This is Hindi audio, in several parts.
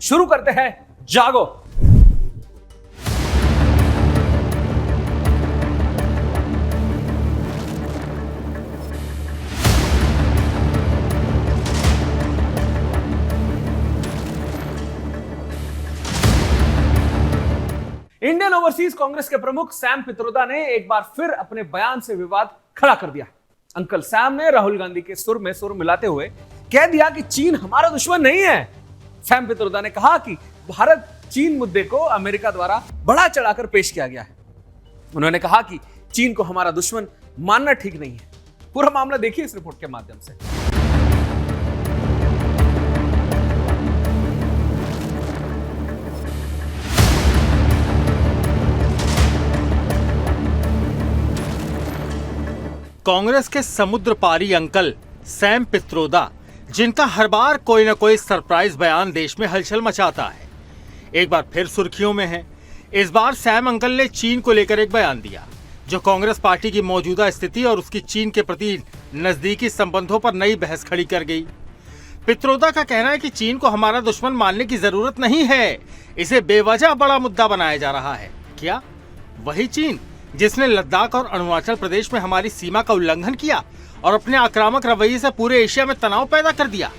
शुरू करते हैं जागो। इंडियन ओवरसीज कांग्रेस के प्रमुख सैम पित्रोदा ने एक बार फिर अपने बयान से विवाद खड़ा कर दिया। अंकल सैम ने राहुल गांधी के सुर में सुर मिलाते हुए कह दिया कि चीन हमारा दुश्मन नहीं है। सैम पित्रोदा ने कहा कि भारत चीन मुद्दे को अमेरिका द्वारा बढ़ा चढ़ाकर पेश किया गया है। उन्होंने कहा कि चीन को हमारा दुश्मन मानना ठीक नहीं है। पूरा मामला देखिए इस रिपोर्ट के माध्यम से। कांग्रेस के समुद्र पारी अंकल सैम पित्रोदा, जिनका हर बार कोई न कोई सरप्राइज बयान देश में हलचल मचाता है, एक बार फिर सुर्खियों में है। इस बार सैम अंकल ने चीन को लेकर एक बयान दिया, जो कांग्रेस पार्टी की मौजूदा स्थिति और उसकी चीन के प्रति नजदीकी संबंधों पर नई बहस खड़ी कर गई। पित्रोदा का कहना है कि चीन को हमारा दुश्मन मानने की जरूरत नहीं है, इसे बेवजह बड़ा मुद्दा बनाया जा रहा है। क्या वही चीन जिसने लद्दाख और अरुणाचल प्रदेश में हमारी सीमा का उल्लंघन किया और अपने आक्रामक रवैये से पूरे एशिया में तनाव पैदा कर दिया?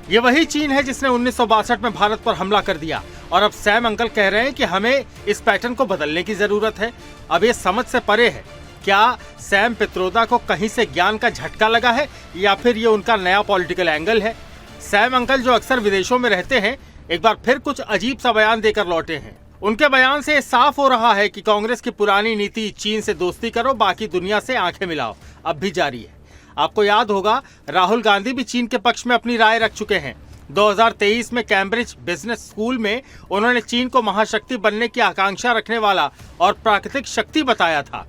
ये वही चीन है जिसने 1962 में भारत पर हमला कर दिया और अब सैम अंकल कह रहे हैं कि हमें इस पैटर्न को बदलने की जरूरत है। अब ये समझ से परे है। क्या सैम पित्रोदा को कहीं से ज्ञान का झटका लगा है या फिर ये उनका नया पॉलिटिकल एंगल है? सैम अंकल, जो अक्सर विदेशों में रहते हैं, एक बार फिर कुछ अजीब सा बयान देकर लौटे हैं। उनके बयान से साफ हो रहा है कि कांग्रेस की पुरानी नीति चीन से दोस्ती करो, बाकी दुनिया से आंखें मिलाओ अब भी जारी है। आपको याद होगा, राहुल गांधी भी चीन के पक्ष में अपनी राय रख चुके हैं। 2023 में कैम्ब्रिज बिजनेस स्कूल में उन्होंने चीन को महाशक्ति बनने की आकांक्षा रखने वाला और प्राकृतिक शक्ति बताया था।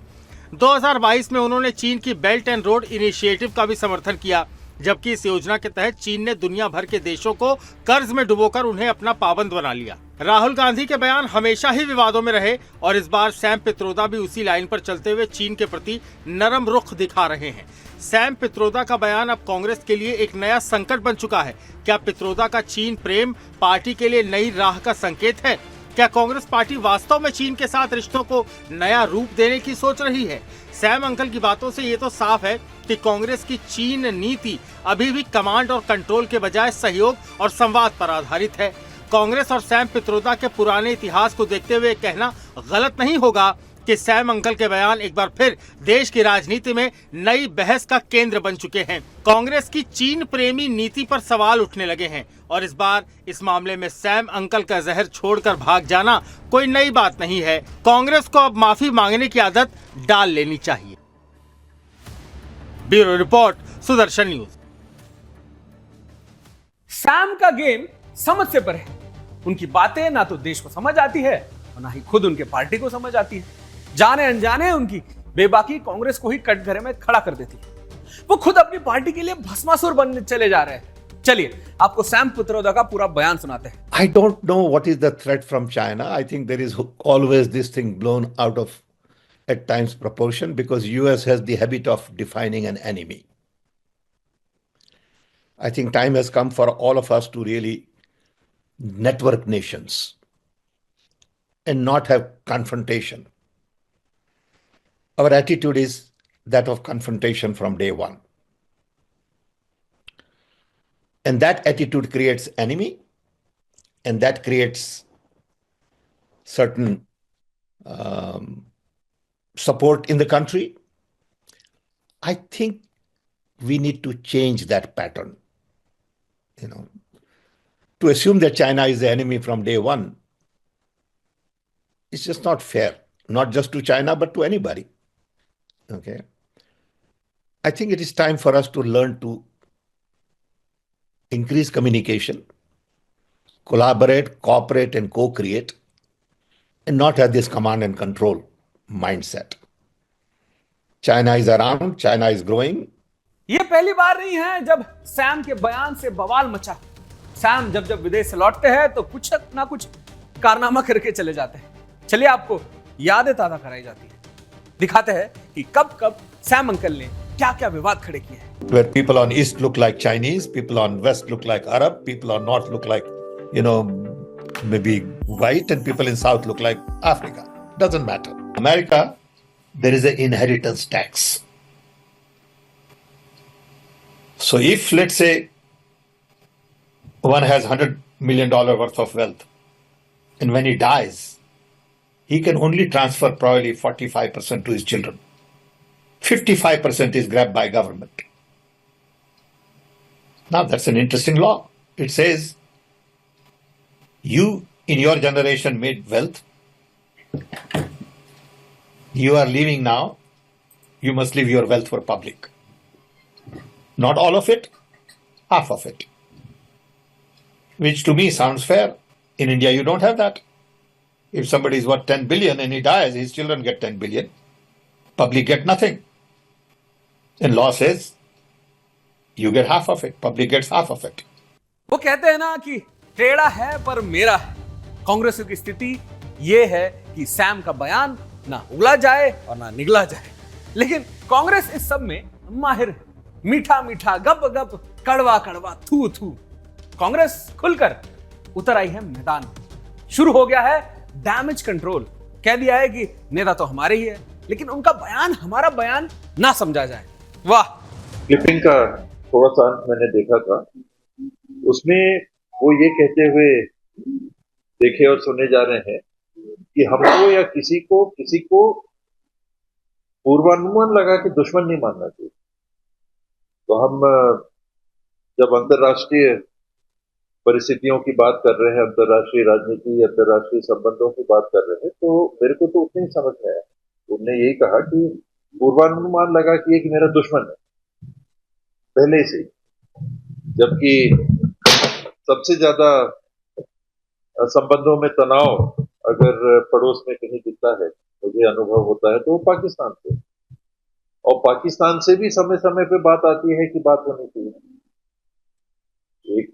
2022 में उन्होंने चीन की बेल्ट एंड रोड इनिशिएटिव का भी समर्थन किया, जबकि इस योजना के तहत चीन ने दुनिया भर के देशों को कर्ज में डुबोकर उन्हें अपना पाबंद बना लिया। राहुल गांधी के बयान हमेशा ही विवादों में रहे और इस बार सैम पित्रोदा भी उसी लाइन पर चलते हुए चीन के प्रति नरम रुख दिखा रहे हैं। सैम पित्रोदा का बयान अब कांग्रेस के लिए एक नया संकट बन चुका है। क्या पित्रोदा का चीन प्रेम पार्टी के लिए नई राह का संकेत है? क्या कांग्रेस पार्टी वास्तव में चीन के साथ रिश्तों को नया रूप देने की सोच रही है? सैम अंकल की बातों से ये तो साफ है कि कांग्रेस की चीन नीति अभी भी कमांड और कंट्रोल के बजाय सहयोग और संवाद पर आधारित है। कांग्रेस और सैम पित्रोदा के पुराने इतिहास को देखते हुए कहना गलत नहीं होगा कि सैम अंकल के बयान एक बार फिर देश की राजनीति में नई बहस का केंद्र बन चुके हैं। कांग्रेस की चीन प्रेमी नीति पर सवाल उठने लगे हैं और इस बार इस मामले में सैम अंकल का जहर छोड़कर भाग जाना कोई नई बात नहीं है। कांग्रेस को अब माफी मांगने की आदत डाल लेनी चाहिए। Bureau report, Sudarshan news. Sam का गेम समझ से परे है। उनकी बातें ना तो देश को समझ आती है और ना ही खुद उनके पार्टी को समझ आती है। जाने अनजाने उनकी बेबाकी कांग्रेस को ही कटघरे में खड़ा कर देती है। वो खुद अपनी पार्टी के लिए भस्मासुर बनने चले जा रहे हैं। चलिए आपको सैम पित्रोदा का पूरा बयान सुनाते हैं। I don't know what is the threat from China. I think there is always this thing blown out of at times proportion because US has the habit of defining an enemy. I think time has come for all of us to really network nations and not have confrontation. Our attitude is that of confrontation from day one. And that attitude creates enemy, and that creates certain support in the country. I think we need to change that pattern. To assume that China is the enemy from day one, it's just not fair, not just to China, but to anybody. Okay. I think it is time for us to learn to increase communication, collaborate, cooperate, and co-create, and not have this command and control mindset. China is around, China is growing. ये पहली बार नहीं है जब सैम के बयान से बवाल मचा। सैम जब विदेश से लौटते हैं तो कुछ ना कुछ कारनामा करके चले जाते हैं। चलिए आपको यादें ताजा कराई जाती है। दिखाते हैं कि कब सैम अंकल ने क्या विवाद खड़े किए हैं। Where people on east look like Chinese, people on west look like Arab, people on north look like maybe white and people in South look like Africa. Doesn't matter. America, there is an inheritance tax. So if, let's say, one has $100 million worth of wealth, and when he dies, he can only transfer probably 45% to his children. 55% is grabbed by government. Now that's an interesting law. It says, you in your generation made wealth. You are leaving now. You must leave your wealth for public. Not all of it, half of it. Which to me sounds fair. In India, you don't have that. If somebody is worth 10 billion and he dies, his children get 10 billion. Public get nothing. And law says, you get half of it. Public gets half of it. वो कहते हैं ना कि टेढ़ा है पर मेरा है। कांग्रेस की स्थिति ये है कि सैम का बयान ना उगला जाए और ना निगला जाए। लेकिन कांग्रेस इस सब में माहिर है। मीठा मीठा, गप गप, कड़वा कड़वा, थू थू। कांग्रेस खुलकर उतर आई है मैदान में। शुरू हो गया है डैमेज कंट्रोल। कह दिया है कि नेता तो हमारे ही है, लेकिन उनका बयान हमारा बयान ना समझा जाए। वाह। क्लिपिंग का थोड़ा सा अंत मैंने देखा था, उसमें वो ये कहते हुए देखे और सुने जा रहे हैं कि हमको या किसी को पूर्वानुमान लगा कि दुश्मन नहीं मानना चाहिए। तो हम जब अंतर्राष्ट्रीय परिस्थितियों की बात कर रहे हैं, अंतर्राष्ट्रीय राजनीति, अंतर्राष्ट्रीय संबंधों की बात कर रहे हैं, तो मेरे को तो उतनी ही समझ में आया। उन्होंने यही कहा कि पूर्वानुमान लगा कि एक मेरा दुश्मन है पहले से, जबकि सबसे ज्यादा संबंधों में तनाव अगर पड़ोस में कहीं दिखता है, मुझे अनुभव होता है, तो वो पाकिस्तान से, और पाकिस्तान से भी समय समय पे बात आती है कि बात होनी चाहिए। एक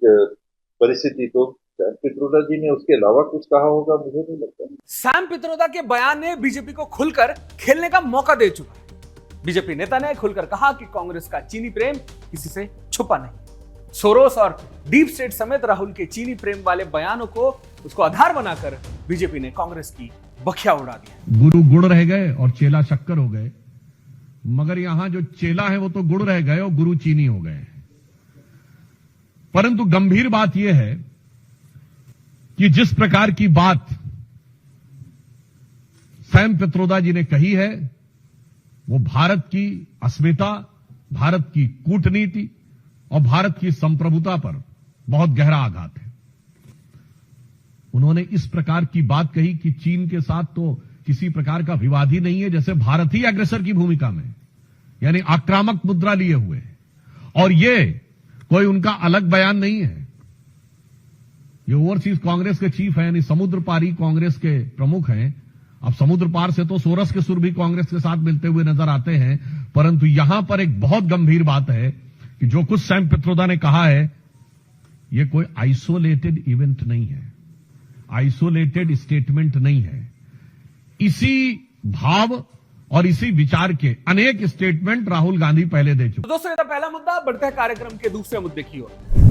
परिस्थिति तो सैम पित्रोदा जी ने उसके अलावा कुछ कहा होगा, मुझे नहीं लगता। सैम पित्रोदा के बयान ने बीजेपी को खुलकर खेलने का मौका दे चुका है। बीजेपी नेता ने खुलकर कहा कि कांग्रेस का चीनी प्रेम किसी से छुपा नहीं। सोरोस और डीप स्टेट समेत राहुल के चीनी प्रेम वाले बयानों को उसको आधार बनाकर बीजेपी ने कांग्रेस की बखिया उड़ा दिया। गुरु गुड़ रह गए और चेला शक्कर हो गए, मगर यहां जो चेला है वो तो गुड़ रह गए और गुरु चीनी हो गए। परंतु गंभीर बात यह है कि जिस प्रकार की बात सैम पित्रोदा जी ने कही है, वो भारत की अस्मिता, भारत की कूटनीति और भारत की संप्रभुता पर बहुत गहरा आघात है। उन्होंने इस प्रकार की बात कही कि चीन के साथ तो किसी प्रकार का विवाद ही नहीं है, जैसे भारत ही अग्रसर की भूमिका में, यानी आक्रामक मुद्रा लिए हुए है। और ये कोई उनका अलग बयान नहीं है। ये ओवरसीज कांग्रेस के चीफ है, यानी समुद्र पारी कांग्रेस के प्रमुख हैं। अब समुद्र पार से तो सोरस के सुर भी कांग्रेस के साथ मिलते हुए नजर आते हैं, परंतु यहां पर एक बहुत गंभीर बात है कि जो कुछ सैम पित्रोदा ने कहा है, यह कोई आइसोलेटेड इवेंट नहीं है, आइसोलेटेड स्टेटमेंट नहीं है। इसी भाव और इसी विचार के अनेक स्टेटमेंट राहुल गांधी पहले दे चुके। दोस्तों, ये था पहला मुद्दा। बढ़ते हैं कार्यक्रम के दूसरे मुद्दे की ओर।